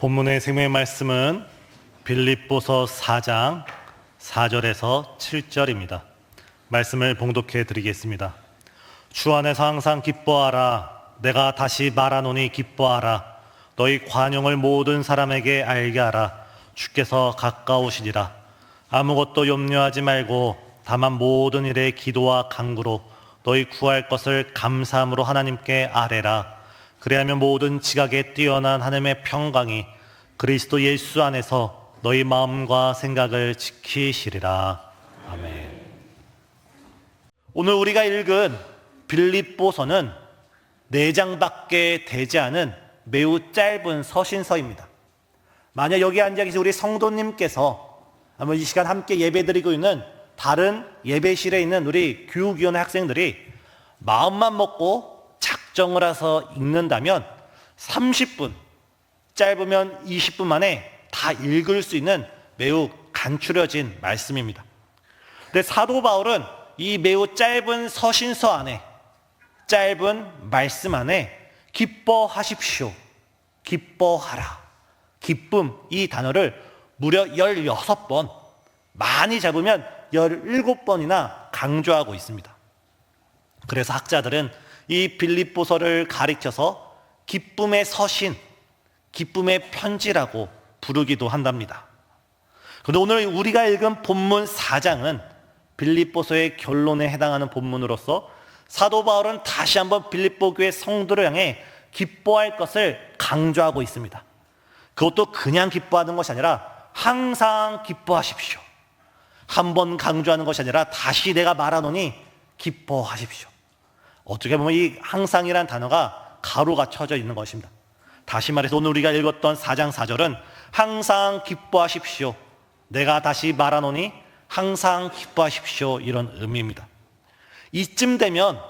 본문의 생명의 말씀은 빌립보서 4장 4절에서 7절입니다. 말씀을 봉독해 드리겠습니다. 주 안에서 항상 기뻐하라. 내가 다시 말하노니 기뻐하라. 너희 관용을 모든 사람에게 알게 하라. 주께서 가까우시니라. 아무것도 염려하지 말고 다만 모든 일에 기도와 간구로 너희 구할 것을 감사함으로 하나님께 아뢰라. 그리하면 모든 지각에 뛰어난 하나님의 평강이 그리스도 예수 안에서 너희 마음과 생각을 지키시리라. 아멘. 오늘 우리가 읽은 빌립보서는 4장밖에 되지 않은 매우 짧은 서신서입니다. 만약 여기 앉아 계신 우리 성도님께서 아마 이 시간 함께 예배드리고 있는 다른 예배실에 있는 우리 교육위원회 학생들이 마음만 먹고 작정을 해서 읽는다면 30분, 짧으면 20분 만에 다 읽을 수 있는 매우 간추려진 말씀입니다. 근데 사도 바울은 이 매우 짧은 서신서 안에, 짧은 말씀 안에 기뻐하십시오, 기뻐하라, 기쁨, 이 단어를 무려 16번, 많이 잡으면 17번이나 강조하고 있습니다. 그래서 학자들은 이 빌립보서를 가리켜서 기쁨의 서신, 기쁨의 편지라고 부르기도 한답니다. 그런데 오늘 우리가 읽은 본문 4장은 빌립보서의 결론에 해당하는 본문으로서 사도 바울은 다시 한번 빌립보 교회 성도를 향해 기뻐할 것을 강조하고 있습니다. 그것도 그냥 기뻐하는 것이 아니라 항상 기뻐하십시오. 한 번 강조하는 것이 아니라 다시 내가 말하노니 기뻐하십시오. 어떻게 보면 이 항상이란 단어가 가로가 쳐져 있는 것입니다. 다시 말해서 오늘 우리가 읽었던 4장 4절은 항상 기뻐하십시오. 내가 다시 말하노니 항상 기뻐하십시오. 이런 의미입니다. 이쯤 되면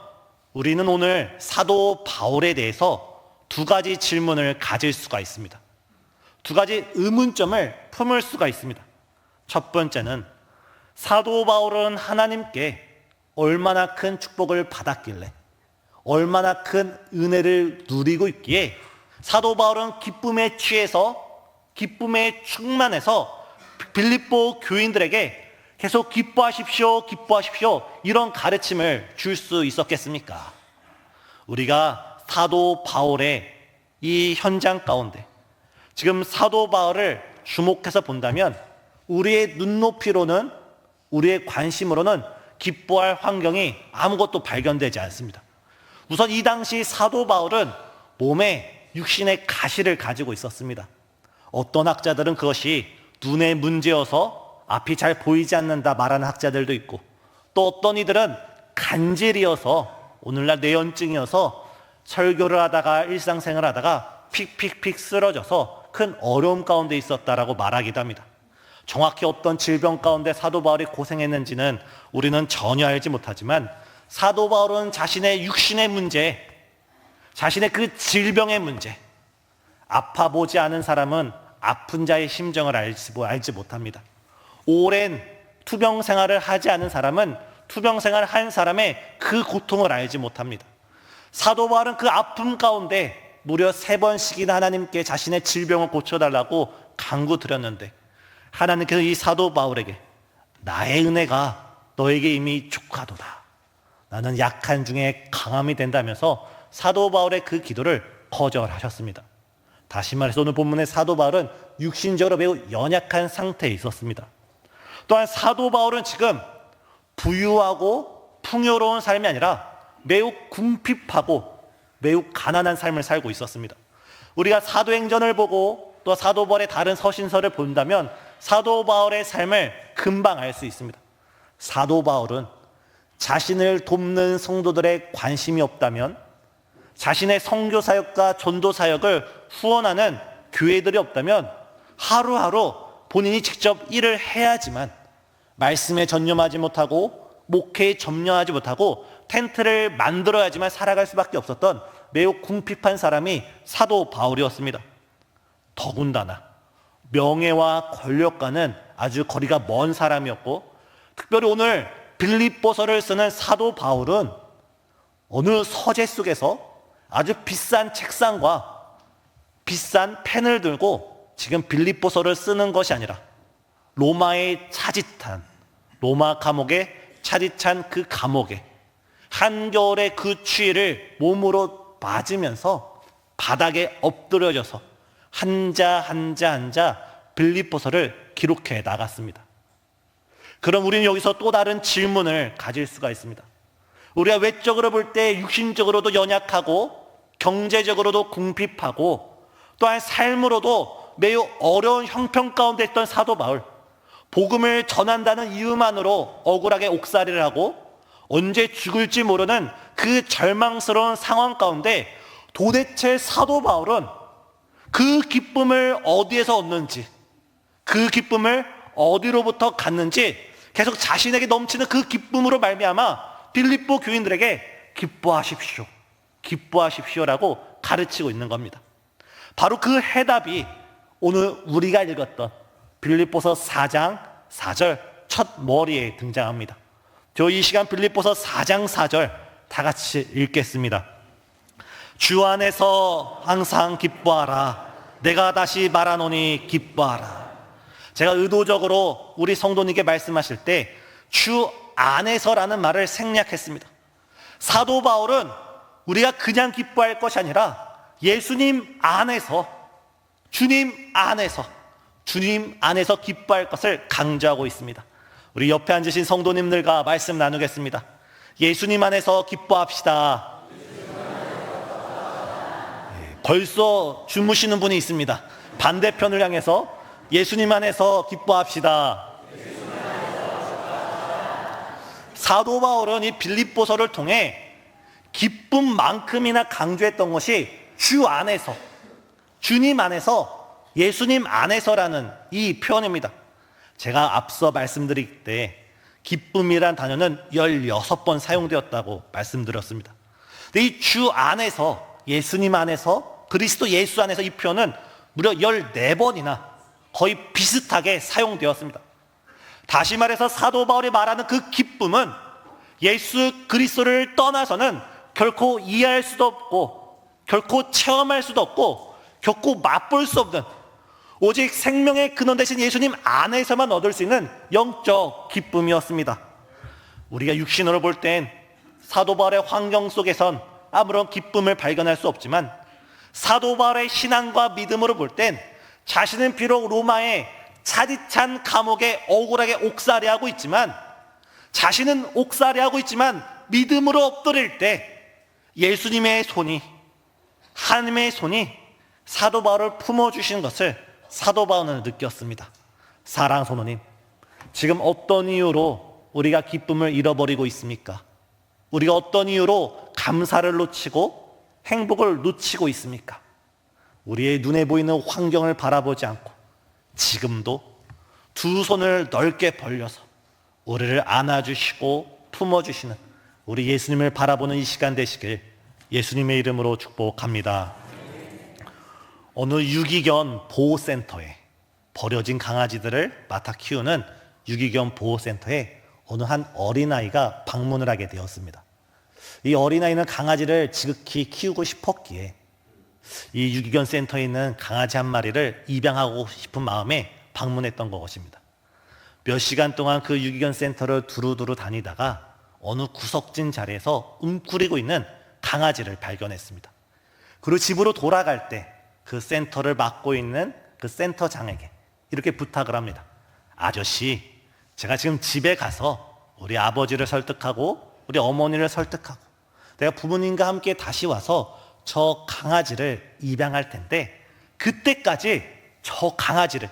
우리는 오늘 사도 바울에 대해서 2가지 질문을 가질 수가 있습니다. 2가지 의문점을 품을 수가 있습니다. 첫 번째는 사도 바울은 하나님께 얼마나 큰 축복을 받았길래, 얼마나 큰 은혜를 누리고 있기에 사도 바울은 기쁨에 취해서, 기쁨에 충만해서 빌립보 교인들에게 계속 기뻐하십시오, 기뻐하십시오, 이런 가르침을 줄 수 있었겠습니까? 우리가 사도 바울의 이 현장 가운데 지금 사도 바울을 주목해서 본다면 우리의 눈높이로는, 우리의 관심으로는 기뻐할 환경이 아무것도 발견되지 않습니다. 우선 이 당시 사도 바울은 몸에 육신의 가시를 가지고 있었습니다. 어떤 학자들은 그것이 눈의 문제여서 앞이 잘 보이지 않는다 말하는 학자들도 있고, 또 어떤 이들은 간질이어서, 오늘날 뇌연증이어서 설교를 하다가 일상생활을 하다가 픽픽픽 쓰러져서 큰 어려움 가운데 있었다라고 말하기도 합니다. 정확히 어떤 질병 가운데 사도 바울이 고생했는지는 우리는 전혀 알지 못하지만 사도 바울은 자신의 육신의 문제, 자신의 그 질병의 문제, 아파보지 않은 사람은 아픈 자의 심정을 알지 못합니다. 오랜 투병 생활을 하지 않은 사람은 투병 생활을 한 사람의 그 고통을 알지 못합니다. 사도 바울은 그 아픔 가운데 무려 3번씩이나 하나님께 자신의 질병을 고쳐달라고 간구드렸는데 하나님께서 이 사도 바울에게 나의 은혜가 너에게 이미 족하도다, 나는 약한 중에 강함이 된다면서 사도 바울의 그 기도를 거절하셨습니다. 다시 말해서 오늘 본문의 사도 바울은 육신적으로 매우 연약한 상태에 있었습니다. 또한 사도 바울은 지금 부유하고 풍요로운 삶이 아니라 매우 궁핍하고 매우 가난한 삶을 살고 있었습니다. 우리가 사도행전을 보고 또 사도 바울의 다른 서신서를 본다면 사도 바울의 삶을 금방 알 수 있습니다. 사도 바울은 자신을 돕는 성도들의 관심이 없다면, 자신의 선교 사역과 전도 사역을 후원하는 교회들이 없다면 하루하루 본인이 직접 일을 해야지만 말씀에 전념하지 못하고 목회에 점령하지 못하고 텐트를 만들어야지만 살아갈 수밖에 없었던 매우 궁핍한 사람이 사도 바울이었습니다. 더군다나 명예와 권력과는 아주 거리가 먼 사람이었고, 특별히 오늘 빌립보서를 쓰는 사도 바울은 어느 서재 속에서 아주 비싼 책상과 비싼 펜을 들고 지금 빌립보서를 쓰는 것이 아니라 로마의 차짓한, 로마 감옥에 차짓한 그 감옥에 한겨울의 그 추위를 몸으로 맞으면서 바닥에 엎드려져서 한자 빌립보서를 기록해 나갔습니다. 그럼 우리는 여기서 또 다른 질문을 가질 수가 있습니다. 우리가 외적으로 볼 때 육신적으로도 연약하고 경제적으로도 궁핍하고 또한 삶으로도 매우 어려운 형편 가운데 있던 사도 바울, 복음을 전한다는 이유만으로 억울하게 옥살이를 하고 언제 죽을지 모르는 그 절망스러운 상황 가운데 도대체 사도 바울은 그 기쁨을 어디에서 얻는지, 그 기쁨을 어디로부터 갔는지 계속 자신에게 넘치는 그 기쁨으로 말미암아 빌립보 교인들에게 기뻐하십시오, 기뻐하십시오라고 가르치고 있는 겁니다. 바로 그 해답이 오늘 우리가 읽었던 빌립보서 4장 4절 첫 머리에 등장합니다. 저 이 시간 빌립보서 4장 4절 다 같이 읽겠습니다. 주 안에서 항상 기뻐하라. 내가 다시 말하노니 기뻐하라. 제가 의도적으로 우리 성도님께 말씀하실 때 주 안에서라는 말을 생략했습니다. 사도 바울은 우리가 그냥 기뻐할 것이 아니라 예수님 안에서, 주님 안에서 기뻐할 것을 강조하고 있습니다. 우리 옆에 앉으신 성도님들과 말씀 나누겠습니다. 예수님 안에서 기뻐합시다. 벌써 주무시는 분이 있습니다. 반대편을 향해서 예수님 안에서 기뻐합시다. 사도 바울은 이 빌립보서를 통해 기쁨만큼이나 강조했던 것이 주 안에서, 주님 안에서, 예수님 안에서라는 이 표현입니다. 제가 앞서 말씀드릴 때 기쁨이란 단어는 16번 사용되었다고 말씀드렸습니다. 근데 이 주 안에서, 예수님 안에서, 그리스도 예수 안에서 이 표현은 무려 14번이나 거의 비슷하게 사용되었습니다. 다시 말해서 사도 바울이 말하는 그 기쁨은 예수 그리스도를 떠나서는 결코 이해할 수도 없고 결코 체험할 수도 없고 결코 맛볼 수 없는 오직 생명의 근원 되신 예수님 안에서만 얻을 수 있는 영적 기쁨이었습니다. 우리가 육신으로 볼 땐 사도 바울의 환경 속에선 아무런 기쁨을 발견할 수 없지만 사도 바울의 신앙과 믿음으로 볼 땐 자신은 비록 로마의 차디찬 감옥에 억울하게 옥살이하고 있지만 자신은 옥살이하고 있지만 믿음으로 엎드릴 때 예수님의 손이, 하나님의 손이 사도 바울을 품어주시는 것을 사도 바울은 느꼈습니다. 사랑 성도님, 지금 어떤 이유로 우리가 기쁨을 잃어버리고 있습니까? 우리가 어떤 이유로 감사를 놓치고 행복을 놓치고 있습니까? 우리의 눈에 보이는 환경을 바라보지 않고 지금도 두 손을 넓게 벌려서 우리를 안아주시고 품어주시는 우리 예수님을 바라보는 이 시간 되시길 예수님의 이름으로 축복합니다. 어느 유기견 보호센터에 버려진 강아지들을 맡아 키우는 유기견 보호센터에 어느 한 어린아이가 방문을 하게 되었습니다. 이 어린아이는 강아지를 지극히 키우고 싶었기에 이 유기견 센터에 있는 강아지 한 마리를 입양하고 싶은 마음에 방문했던 것입니다. 몇 시간 동안 그 유기견 센터를 두루두루 다니다가 어느 구석진 자리에서 움츠리고 있는 강아지를 발견했습니다. 그리고 집으로 돌아갈 때 그 센터를 맡고 있는 그 센터장에게 이렇게 부탁을 합니다. 아저씨, 제가 지금 집에 가서 우리 아버지를 설득하고 우리 어머니를 설득하고 내가 부모님과 함께 다시 와서 저 강아지를 입양할 텐데 그때까지 저 강아지를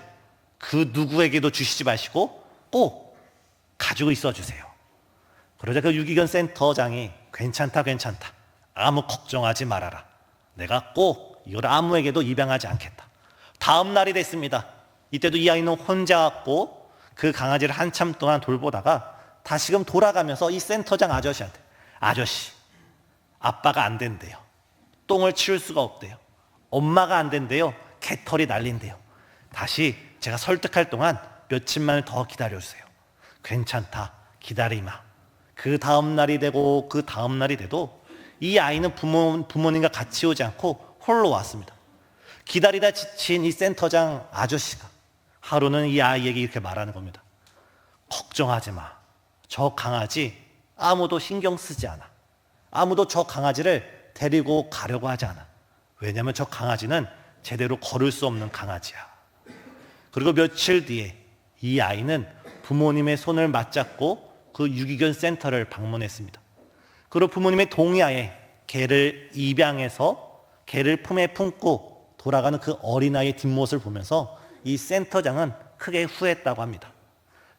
그 누구에게도 주시지 마시고 꼭 가지고 있어 주세요. 그러자 그 유기견 센터장이 괜찮다 아무 걱정하지 말아라. 내가 꼭 이걸 아무에게도 입양하지 않겠다. 다음 날이 됐습니다. 이때도 이 아이는 혼자 왔고 그 강아지를 한참 동안 돌보다가 다시금 돌아가면서 이 센터장 아저씨한테 아저씨, 아빠가 안 된대요. 똥을 치울 수가 없대요. 엄마가 안 된대요. 개털이 날린대요. 다시 제가 설득할 동안 며칠만 더 기다려주세요. 괜찮다, 기다리마. 그 다음 날이 되고 그 다음 날이 돼도 이 아이는 부모님과 같이 오지 않고 홀로 왔습니다. 기다리다 지친 이 센터장 아저씨가 하루는 이 아이에게 이렇게 말하는 겁니다. 걱정하지 마. 저 강아지 아무도 신경 쓰지 않아. 아무도 저 강아지를 데리고 가려고 하지 않아. 왜냐하면 저 강아지는 제대로 걸을 수 없는 강아지야. 그리고 며칠 뒤에 이 아이는 부모님의 손을 맞잡고 그 유기견 센터를 방문했습니다. 그리고 부모님의 동의하에 개를 입양해서 개를 품에 품고 돌아가는 그 어린아이의 뒷모습을 보면서 이 센터장은 크게 후회했다고 합니다.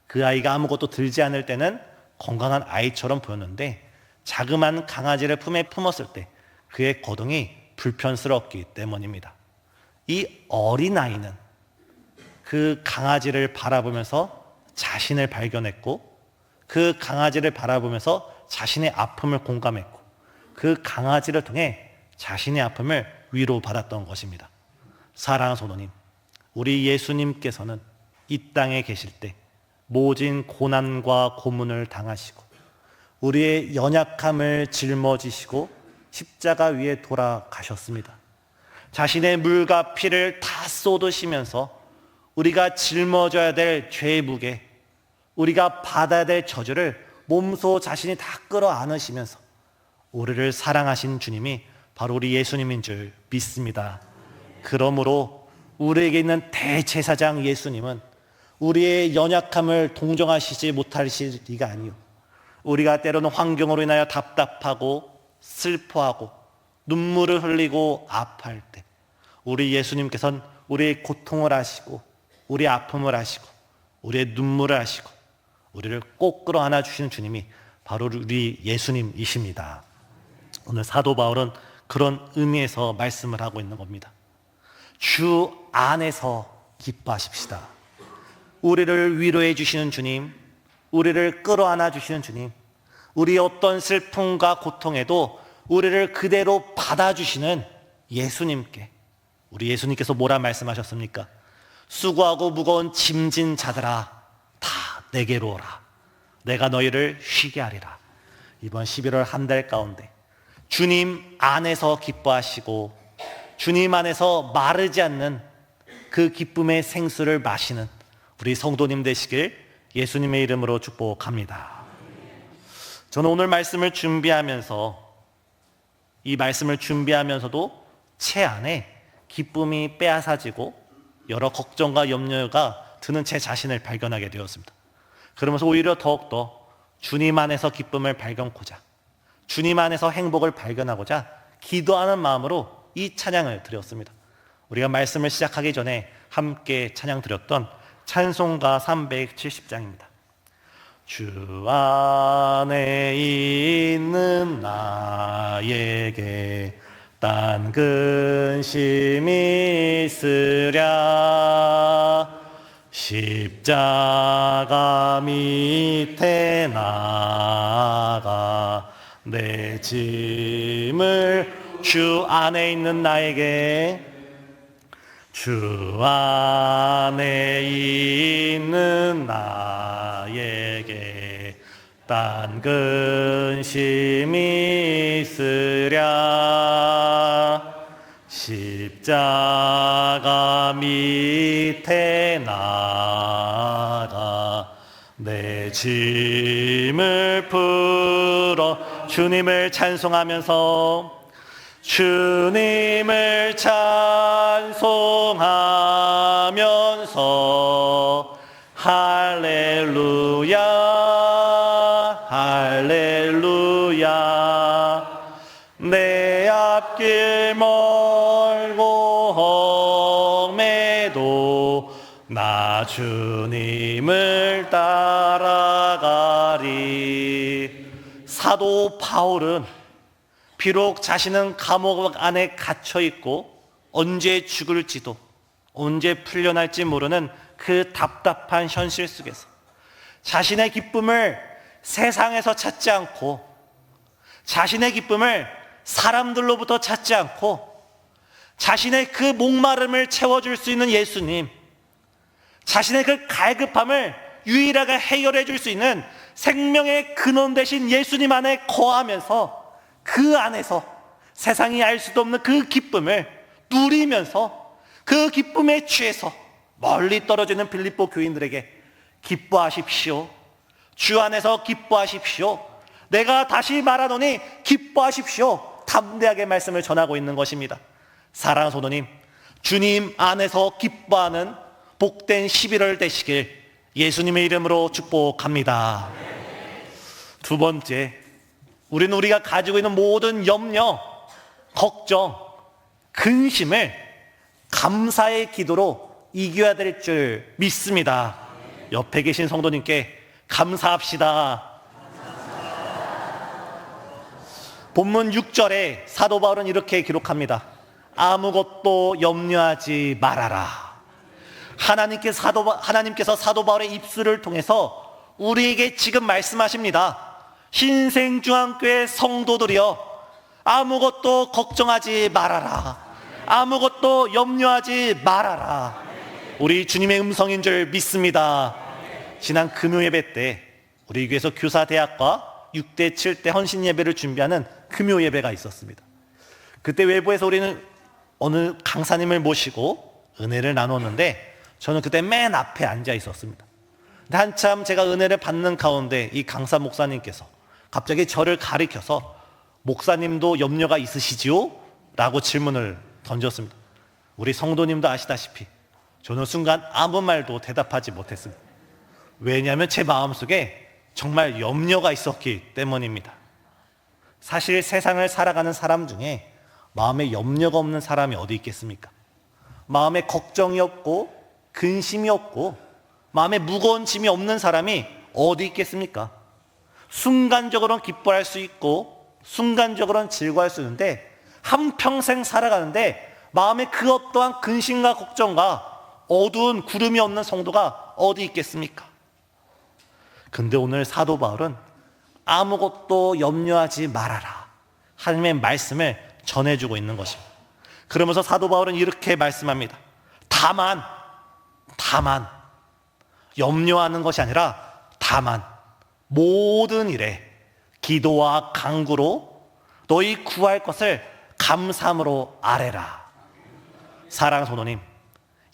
그 아이가 아무것도 들지 않을 때는 건강한 아이처럼 보였는데 자그마한 강아지를 품에 품었을 때 그의 거동이 불편스럽기 때문입니다. 이 어린아이는 그 강아지를 바라보면서 자신을 발견했고 그 강아지를 바라보면서 자신의 아픔을 공감했고 그 강아지를 통해 자신의 아픔을 위로받았던 것입니다. 사랑하는 성도님, 우리 예수님께서는 이 땅에 계실 때 모진 고난과 고문을 당하시고 우리의 연약함을 짊어지시고 십자가 위에 돌아가셨습니다. 자신의 물과 피를 다 쏟으시면서 우리가 짊어져야 될 죄의 무게, 우리가 받아야 될 저주를 몸소 자신이 다 끌어안으시면서 우리를 사랑하신 주님이 바로 우리 예수님인 줄 믿습니다. 그러므로 우리에게 있는 대제사장 예수님은 우리의 연약함을 동정하시지 못하실 리가 아니요, 우리가 때로는 환경으로 인하여 답답하고 슬퍼하고 눈물을 흘리고 아파할 때 우리 예수님께서는 우리의 고통을 아시고 우리의 아픔을 아시고 우리의 눈물을 아시고 우리를 꼭 끌어안아 주시는 주님이 바로 우리 예수님이십니다. 오늘 사도 바울은 그런 의미에서 말씀을 하고 있는 겁니다. 주 안에서 기뻐하십시다. 우리를 위로해 주시는 주님, 우리를 끌어안아 주시는 주님, 우리의 어떤 슬픔과 고통에도 우리를 그대로 받아주시는 예수님께, 우리 예수님께서 뭐라 말씀하셨습니까? 수고하고 무거운 짐진 자들아 다 내게로 오라. 내가 너희를 쉬게 하리라. 이번 11월 한 달 가운데 주님 안에서 기뻐하시고 주님 안에서 마르지 않는 그 기쁨의 생수를 마시는 우리 성도님 되시길 예수님의 이름으로 축복합니다. 저는 오늘 말씀을 준비하면서 이 말씀을 준비하면서도 제 안에 기쁨이 빼앗아지고 여러 걱정과 염려가 드는 제 자신을 발견하게 되었습니다. 그러면서 오히려 더욱더 주님 안에서 기쁨을 발견하고자, 주님 안에서 행복을 발견하고자 기도하는 마음으로 이 찬양을 드렸습니다. 우리가 말씀을 시작하기 전에 함께 찬양 드렸던 찬송가 370장입니다. 주 안에 있는 나에게 딴 근심이 있으랴. 십자가 밑에 나가 내 짐을 주 안에 있는 나에게, 주 안에 있는 나에게 딴 근심이 있으랴. 십자가 밑에 나가 내 짐을 풀어 주님을 찬송하면서, 주님을 찬송하면서 할렐루야 할렐루야. 내 앞길 멀고 험해도 나 주님을 따라가리. 사도 바울은 비록 자신은 감옥 안에 갇혀있고 언제 죽을지도 언제 풀려날지 모르는 그 답답한 현실 속에서 자신의 기쁨을 세상에서 찾지 않고 자신의 기쁨을 사람들로부터 찾지 않고 자신의 그 목마름을 채워줄 수 있는 예수님, 자신의 그 갈급함을 유일하게 해결해 줄 수 있는 생명의 근원 되신 예수님 안에 거하면서 그 안에서 세상이 알 수도 없는 그 기쁨을 누리면서 그 기쁨에 취해서 멀리 떨어지는 빌립보 교인들에게 기뻐하십시오. 주 안에서 기뻐하십시오. 내가 다시 말하노니 기뻐하십시오. 담대하게 말씀을 전하고 있는 것입니다. 사랑하는 성도님, 주님 안에서 기뻐하는 복된 11월 되시길 예수님의 이름으로 축복합니다. 두 번째, 우리는 우리가 가지고 있는 모든 염려, 걱정, 근심을 감사의 기도로 이겨야 될 줄 믿습니다. 옆에 계신 성도님께 감사합시다. 본문 6절에 사도 바울은 이렇게 기록합니다. 아무것도 염려하지 말아라. 하나님께서 사도 바울의 입술을 통해서 우리에게 지금 말씀하십니다. 신생중앙교회 성도들이여, 아무것도 걱정하지 말아라. 아무것도 염려하지 말아라. 우리 주님의 음성인 줄 믿습니다. 지난 금요 예배 때 우리 교회에서 교사대학과 6대 7대 헌신 예배를 준비하는 금요 예배가 있었습니다. 그때 외부에서 우리는 어느 강사님을 모시고 은혜를 나눴는데 저는 그때 맨 앞에 앉아 있었습니다. 근데 한참 제가 은혜를 받는 가운데 이 강사 목사님께서 갑자기 저를 가리켜서 목사님도 염려가 있으시지요? 라고 질문을 던졌습니다. 우리 성도님도 아시다시피 저는 순간 아무 말도 대답하지 못했습니다. 왜냐하면 제 마음속에 정말 염려가 있었기 때문입니다. 사실 세상을 살아가는 사람 중에 마음에 염려가 없는 사람이 어디 있겠습니까? 마음에 걱정이 없고 근심이 없고 마음에 무거운 짐이 없는 사람이 어디 있겠습니까? 순간적으로는 기뻐할 수 있고 순간적으로는 즐거워할 수 있는데 한평생 살아가는데 마음에 그 어떠한 근심과 걱정과 어두운 구름이 없는 성도가 어디 있겠습니까? 근데 오늘 사도 바울은 아무것도 염려하지 말아라. 하나님의 말씀을 전해주고 있는 것입니다. 그러면서 사도 바울은 이렇게 말씀합니다. 다만 염려하는 것이 아니라 다만 모든 일에 기도와 간구로 너희 구할 것을 감사함으로 아뢰라. 사랑하는 성도님,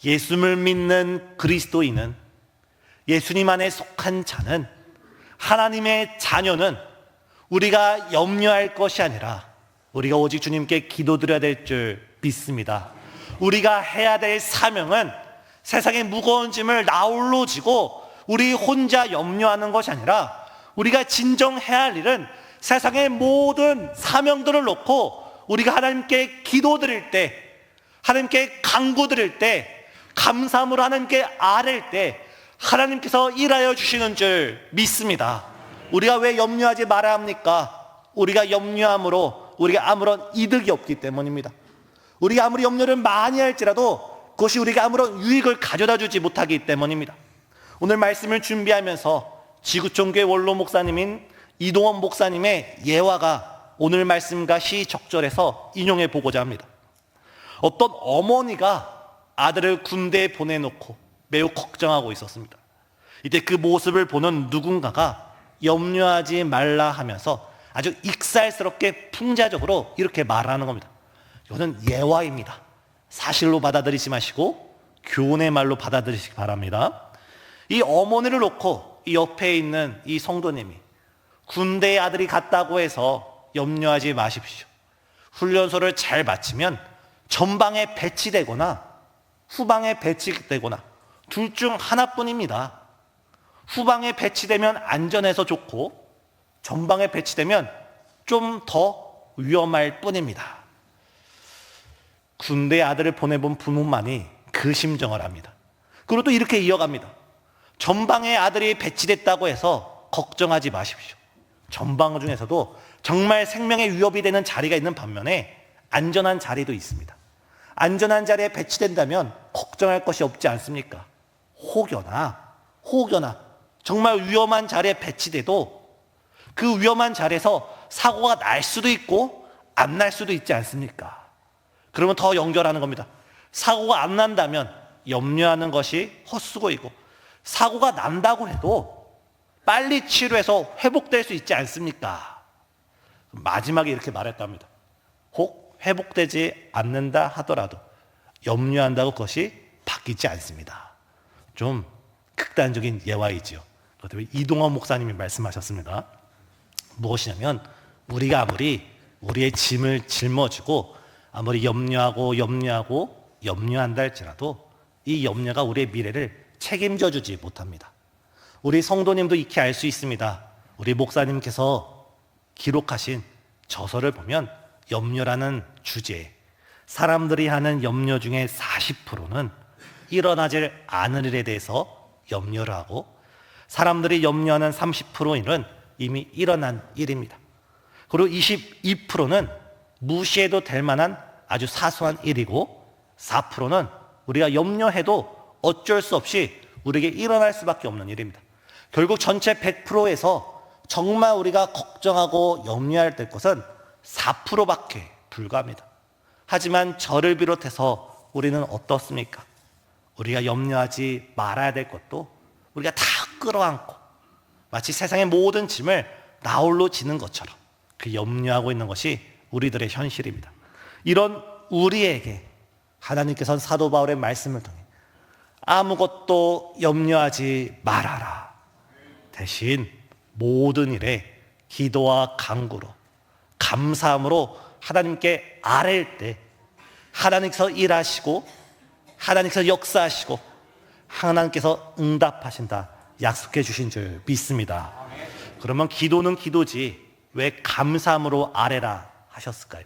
예수를 믿는 그리스도인은, 예수님 안에 속한 자는, 하나님의 자녀는 우리가 염려할 것이 아니라 우리가 오직 주님께 기도드려야 될 줄 믿습니다. 우리가 해야 될 사명은 세상의 무거운 짐을 나홀로 지고 우리 혼자 염려하는 것이 아니라 우리가 진정해야 할 일은 세상의 모든 사명들을 놓고 우리가 하나님께 기도드릴 때, 하나님께 간구드릴 때, 감사함으로 하나님께 아뢰일 때 하나님께서 일하여 주시는 줄 믿습니다. 우리가 왜 염려하지 말아야 합니까? 우리가 염려함으로 우리가 아무런 이득이 없기 때문입니다. 우리가 아무리 염려를 많이 할지라도 그것이 우리가 아무런 유익을 가져다 주지 못하기 때문입니다. 오늘 말씀을 준비하면서 지구촌교회 원로 목사님인 이동원 목사님의 예화가 오늘 말씀과 시적절해서 인용해 보고자 합니다. 어떤 어머니가 아들을 군대에 보내놓고 매우 걱정하고 있었습니다. 이때 그 모습을 보는 누군가가 염려하지 말라 하면서 아주 익살스럽게 풍자적으로 이렇게 말하는 겁니다. 이거는 예화입니다. 사실로 받아들이지 마시고 교훈의 말로 받아들이시기 바랍니다. 이 어머니를 놓고 이 옆에 있는 이 성도님이 군대에 아들이 갔다고 해서 염려하지 마십시오. 훈련소를 잘 마치면 전방에 배치되거나 후방에 배치되거나 둘 중 하나뿐입니다. 후방에 배치되면 안전해서 좋고 전방에 배치되면 좀 더 위험할 뿐입니다. 군대에 아들을 보내본 부모만이 그 심정을 압니다. 그리고 또 이렇게 이어갑니다. 전방에 아들이 배치됐다고 해서 걱정하지 마십시오. 전방 중에서도 정말 생명의 위협이 되는 자리가 있는 반면에 안전한 자리도 있습니다. 안전한 자리에 배치된다면 걱정할 것이 없지 않습니까? 혹여나 정말 위험한 자리에 배치돼도 그 위험한 자리에서 사고가 날 수도 있고 안 날 수도 있지 않습니까? 그러면 더 연결하는 겁니다. 사고가 안 난다면 염려하는 것이 헛수고이고 사고가 난다고 해도 빨리 치료해서 회복될 수 있지 않습니까? 마지막에 이렇게 말했답니다. 혹 회복되지 않는다 하더라도 염려한다고 그것이 바뀌지 않습니다. 좀 극단적인 예화이지요. 그것 이동원 목사님이 말씀하셨습니다. 무엇이냐면 우리가 아무리 우리의 짐을 짊어지고 아무리 염려한다 할지라도 이 염려가 우리의 미래를 책임져 주지 못합니다. 우리 성도님도 익히 알 수 있습니다. 우리 목사님께서 기록하신 저서를 보면 염려라는 주제에 사람들이 하는 염려 중에 40%는 일어나질 않을 일에 대해서 염려를 하고, 사람들이 염려하는 30%는 이미 일어난 일입니다. 그리고 22%는 무시해도 될 만한 아주 사소한 일이고, 4%는 우리가 염려해도 어쩔 수 없이 우리에게 일어날 수밖에 없는 일입니다. 결국 전체 100%에서 정말 우리가 걱정하고 염려해야 될 것은 4%밖에 불과합니다. 하지만 저를 비롯해서 우리는 어떻습니까? 우리가 염려하지 말아야 될 것도 우리가 다 끌어안고 마치 세상의 모든 짐을 나홀로 지는 것처럼 그 염려하고 있는 것이 우리들의 현실입니다. 이런 우리에게 하나님께서는 사도 바울의 말씀을 통해 아무것도 염려하지 말아라, 대신 모든 일에 기도와 간구로 감사함으로 하나님께 아뢰일 때 하나님께서 일하시고 하나님께서 역사하시고 하나님께서 응답하신다 약속해 주신 줄 믿습니다. 그러면 기도는 기도지 왜 감사함으로 아뢰라 하셨을까요?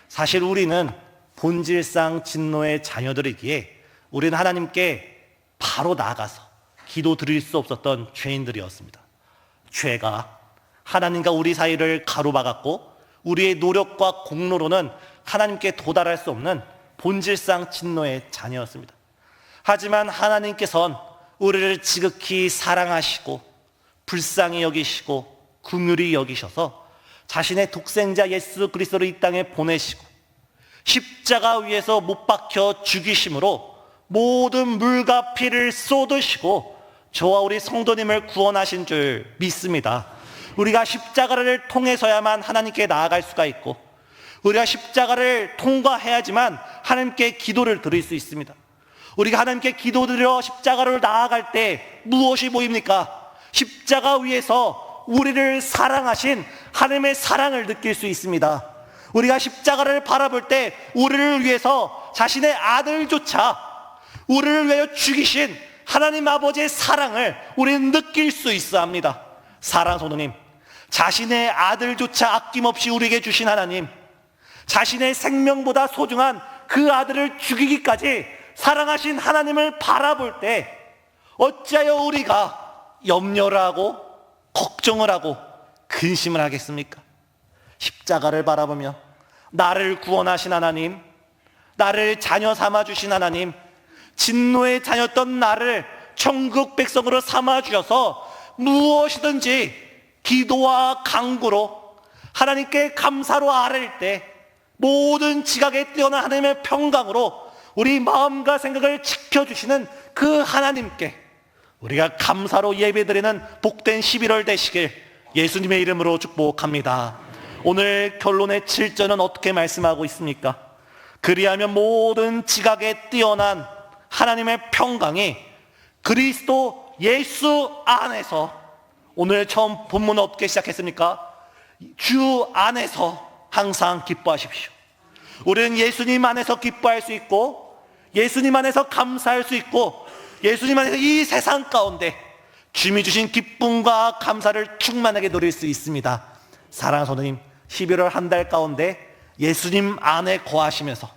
사실 우리는 본질상 진노의 자녀들이기에 우리는 하나님께 바로 나아가서 기도 드릴 수 없었던 죄인들이었습니다. 죄가 하나님과 우리 사이를 가로막았고 우리의 노력과 공로로는 하나님께 도달할 수 없는 본질상 진노의 자녀였습니다. 하지만 하나님께서는 우리를 지극히 사랑하시고 불쌍히 여기시고 긍휼히 여기셔서 자신의 독생자 예수 그리스도를 이 땅에 보내시고 십자가 위에서 못 박혀 죽이심으로 모든 물과 피를 쏟으시고 저와 우리 성도님을 구원하신 줄 믿습니다. 우리가 십자가를 통해서야만 하나님께 나아갈 수가 있고 우리가 십자가를 통과해야지만 하나님께 기도를 드릴 수 있습니다. 우리가 하나님께 기도드려 십자가로 나아갈 때 무엇이 보입니까? 십자가 위에서 우리를 사랑하신 하나님의 사랑을 느낄 수 있습니다. 우리가 십자가를 바라볼 때 우리를 위해서 자신의 아들조차 우리를 위하여 죽이신 하나님 아버지의 사랑을 우리는 느낄 수 있어 합니다. 사랑하는 성도님, 자신의 아들조차 아낌없이 우리에게 주신 하나님, 자신의 생명보다 소중한 그 아들을 죽이기까지 사랑하신 하나님을 바라볼 때 어찌하여 우리가 염려를 하고 걱정을 하고 근심을 하겠습니까? 십자가를 바라보며 나를 구원하신 하나님, 나를 자녀 삼아주신 하나님, 진노의 자녀였던 나를 천국 백성으로 삼아주셔서 무엇이든지 기도와 간구로 하나님께 감사로 아뢰일 때 모든 지각에 뛰어난 하나님의 평강으로 우리 마음과 생각을 지켜주시는 그 하나님께 우리가 감사로 예배드리는 복된 11월 되시길 예수님의 이름으로 축복합니다. 오늘 결론의 7절은 어떻게 말씀하고 있습니까? 그리하면 모든 지각에 뛰어난 하나님의 평강이 그리스도 예수 안에서, 오늘 처음 본문은 어떻게 시작했습니까? 주 안에서 항상 기뻐하십시오. 우리는 예수님 안에서 기뻐할 수 있고 예수님 안에서 감사할 수 있고 예수님 안에서 이 세상 가운데 주님이 주신 기쁨과 감사를 충만하게 누릴 수 있습니다. 사랑하는 성도님, 11월 한 달 가운데 예수님 안에 거하시면서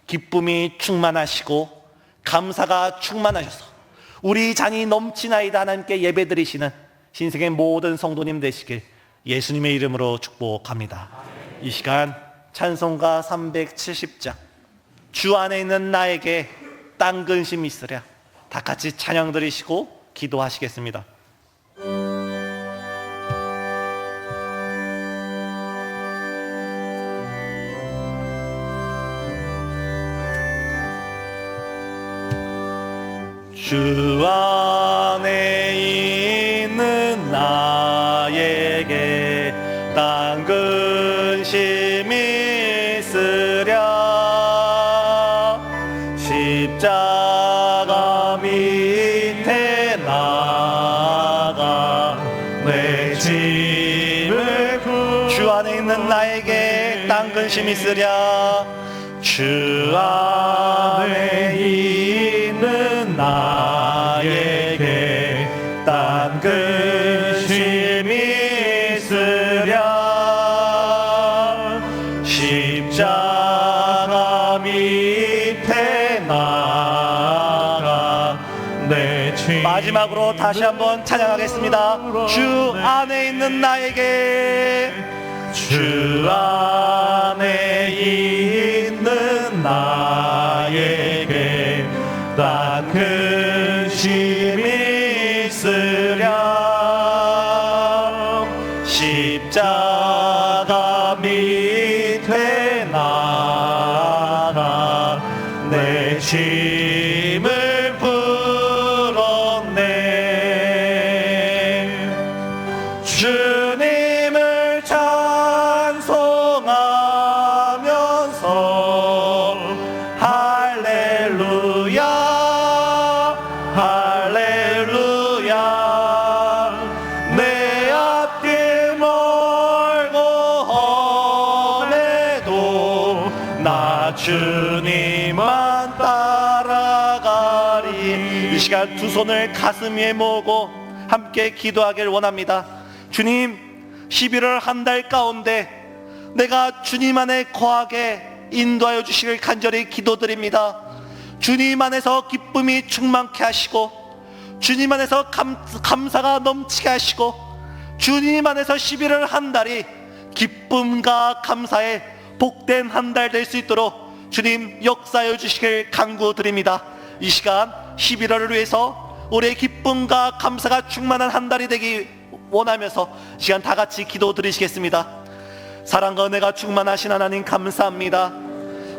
기쁨이 충만하시고 감사가 충만하셔서 우리 잔이 넘치나이다 하나님께 예배드리시는 신생의 모든 성도님 되시길 예수님의 이름으로 축복합니다. 이 시간 찬송가 370장 주 안에 있는 나에게 딴 근심 있으랴 다 같이 찬양 드리시고 기도하시겠습니다. 주 안에 있는 나에게 딴 근심이 있으랴 주 안에 있는 나에게 딴 근심 있으랴. 주 안에 있는 나에게 딴 근심 있으랴. 십자가 밑에 나가 내 죄. 마지막으로 다시 한번 찬양하겠습니다. 주 안에 있는 나에게, 주 안에 있는 나에게 딴 근심이 있으랴. 십자가 밑에 나가 내 짐을 풀었네. 주님을 찬송하면서 할렐루야 할렐루야. 내 앞길 멀고 험해도 나 주님만 따라가리. 이 시간 두 손을 가슴 위에 모으고 함께 기도하길 원합니다. 주님, 11월 한 달 가운데 내가 주님 안에 거하게 인도하여 주시길 간절히 기도드립니다. 주님 안에서 기쁨이 충만케 하시고, 주님 안에서 감사가 넘치게 하시고, 주님 안에서 11월 한 달이 기쁨과 감사의 복된 한 달 될 수 있도록 주님 역사하여 주시길 간구드립니다. 이 시간 11월을 위해서 우리의 기쁨과 감사가 충만한 한 달이 되기 원하면서 시간 다 같이 기도 드리시겠습니다. 사랑과 은혜가 충만하신 하나님 감사합니다.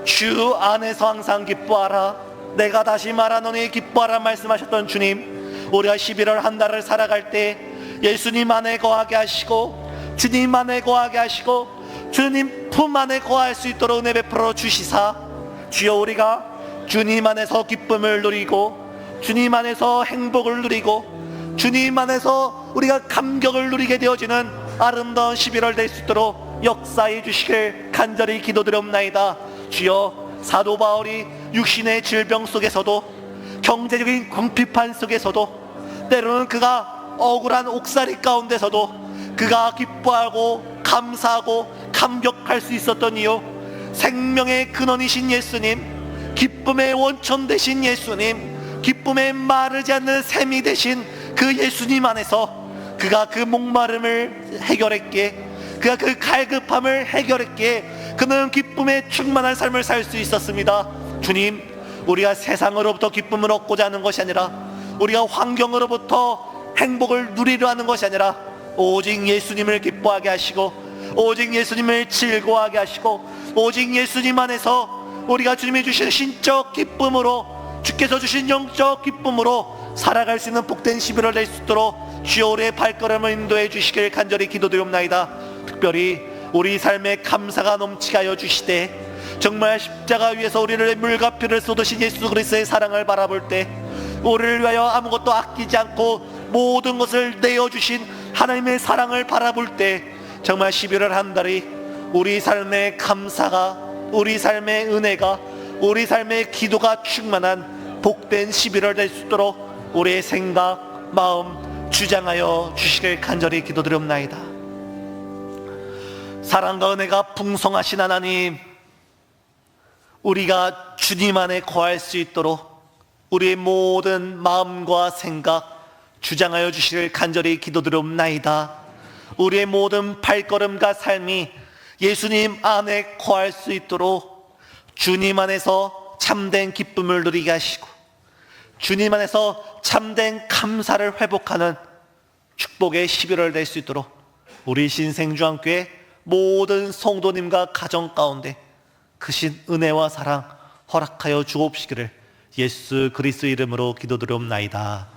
주 안에서 항상 기뻐하라. 내가 다시 말하노니 기뻐하라 말씀하셨던 주님, 우리가 11월 한 달을 살아갈 때 예수님 안에 거하게 하시고, 주님 안에 거하게 하시고, 주님 품 안에 거할 수 있도록 은혜 베풀어 주시사, 주여 우리가 주님 안에서 기쁨을 누리고, 주님 안에서 행복을 누리고, 주님 안에서 우리가 감격을 누리게 되어지는 아름다운 11월 될 수 있도록 역사해 주시길 간절히 기도드렸나이다. 주여, 사도 바울이 육신의 질병 속에서도, 경제적인 궁핍한 속에서도, 때로는 그가 억울한 옥살이 가운데서도 그가 기뻐하고 감사하고 감격할 수 있었던 이유, 생명의 근원이신 예수님, 기쁨의 원천 되신 예수님, 기쁨의 마르지 않는 샘이 되신 그 예수님 안에서 그가 그 목마름을 해결했기에, 그가 그 갈급함을 해결했기에 그는 기쁨에 충만한 삶을 살 수 있었습니다. 주님, 우리가 세상으로부터 기쁨을 얻고자 하는 것이 아니라, 우리가 환경으로부터 행복을 누리려 하는 것이 아니라, 오직 예수님을 기뻐하게 하시고, 오직 예수님을 즐거워하게 하시고, 오직 예수님 안에서 우리가 주님이 주신 신적 기쁨으로, 주께서 주신 영적 기쁨으로 살아갈 수 있는 복된 11월 될 수 있도록 주여 우리의 발걸음을 인도해 주시길 간절히 기도드립나이다. 특별히 우리 삶에 감사가 넘치게 하여 주시되, 정말 십자가 위에서 우리를 물과 피를 쏟으신 예수 그리스도의 사랑을 바라볼 때, 우리를 위하여 아무것도 아끼지 않고 모든 것을 내어주신 하나님의 사랑을 바라볼 때, 정말 11월 한 달이 우리 삶의 감사가, 우리 삶의 은혜가, 우리 삶의 기도가 충만한 복된 11월 될 수 있도록 우리의 생각, 마음 주장하여 주시길 간절히 기도드립나이다. 사랑과 은혜가 풍성하신 하나님, 우리가 주님 안에 거할 수 있도록 우리의 모든 마음과 생각 주장하여 주시길 간절히 기도드립나이다. 우리의 모든 발걸음과 삶이 예수님 안에 거할 수 있도록 주님 안에서 참된 기쁨을 누리게 하시고, 주님 안에서 참된 감사를 회복하는 축복의 11월 될 수 있도록 우리 신생주안교회 모든 성도님과 가정 가운데 크신 은혜와 사랑 허락하여 주옵시기를 예수 그리스도 이름으로 기도드리옵나이다.